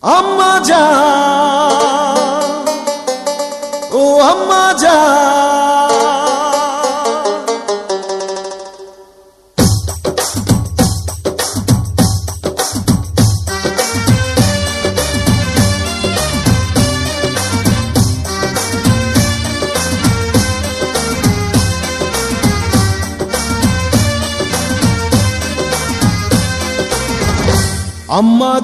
আম্মা জান, ও আম্মা জান, আম্মা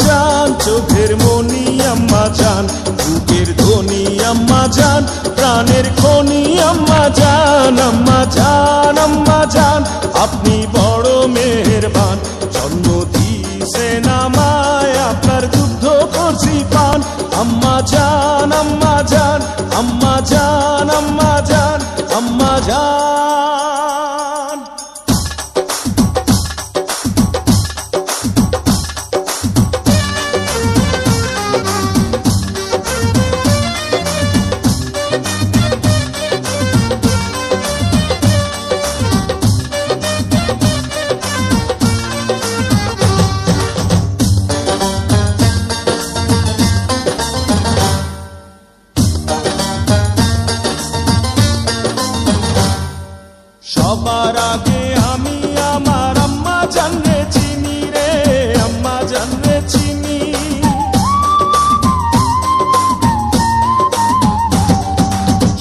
জান, চোখের মনি আম্মা জান, বুকের ধ্বনি আম্মা জান, প্রাণের খনি আম্মা জান, আম্মা জান, আম্মা জান, আপনি বড় মেহেরবান, জন্ম দিয়েছেন আমায়, আপনার দুগ্ধ করছি পান, আম্মা জান, আম্মা জান, আম্মা জান, আম্মা জান, আম্মা জান। সবার আগে আমি আমার আম্মা জানরে চিনি রে, আম্মা জানরে চিনি,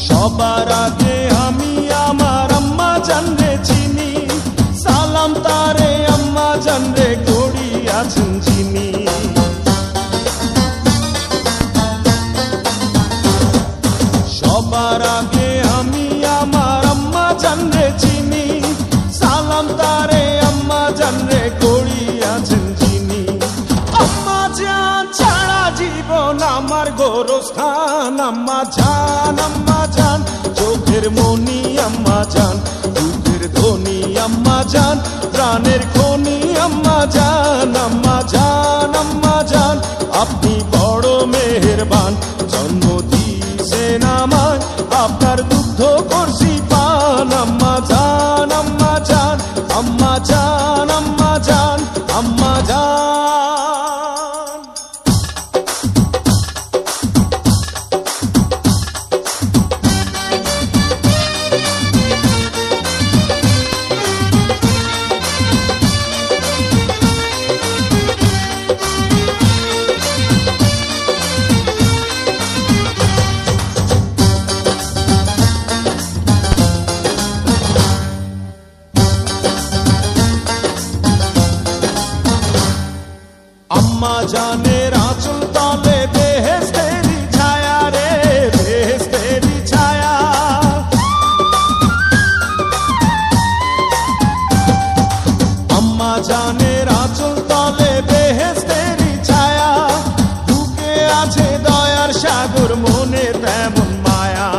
সবার আগে আমি আমার আম্মা জানরে চিনি, সালাম তারে আম্মা জানরে করি আছেন যিনি, সবার আগে আমি আমার আম্মা জানরে চিনি, সালাম তারে আম্মা জানরে করি আছেন যিনি, আম্মা জান ছাড়া জীবন আমার গোরস্থান, আম্মা জান, চোখের মনি আম্মা জান, বুকের ধ্বনি আম্মা জান, প্রাণের খনি আম্মা জান, আম্মা জান, আম্মা জান, আপনি বড় মেহেরবান, জন্ম দিয়েছেন আমায়, আপনার দুগ্ধ করছি পান, আম্মা জান, আম্মা জান, আম্মা জান, আম্মা জান, আম্মা জান। আম্মা জানের আঁচল তলে বেহেশতেরি ছায়া রে, বেহেশতেরি ছায়া, আম্মা জানের আঁচল তলে বেহেশতেরি ছায়া, বুকে আছে দয়ার সাগর, মনে তেমন মায়া,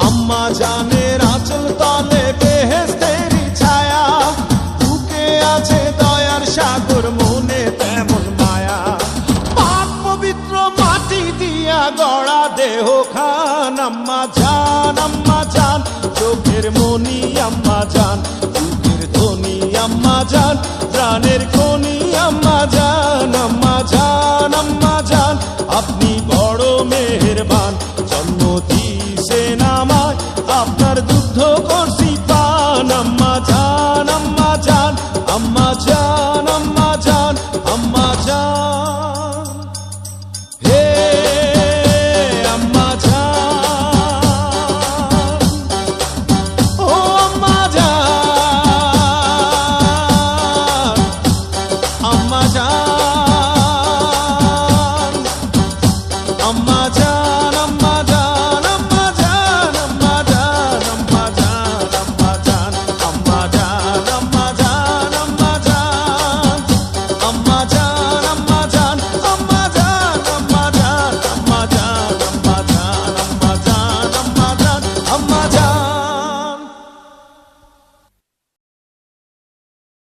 আম্মা জানের আঁচল তলে বেহেশতেরি ছায়া, বুকে আছে দয়ার সাগর, মনে তেমন মায়া, পাক পবিত্র মাটি দিয়া গড়া দেহ খান, আম্মা জান, চোখের মনি আম্মা জান, বুকের ধ্বনি আম্মা জান, প্রাণের খনি আম্মা জান, আম্মা জান, আম্মা জান, আপনি বড় মেহেরবান, জন্ম দিয়েছেন আমায়, আপনার দুগ্ধ করছি পান, আম্মা জান, আম্মা জান, আম্মা জান, আম্মা জান, আম্মা জান, হে আম্মা জান, ও আম্মা জান, আম্মা জান, আম্মা জান।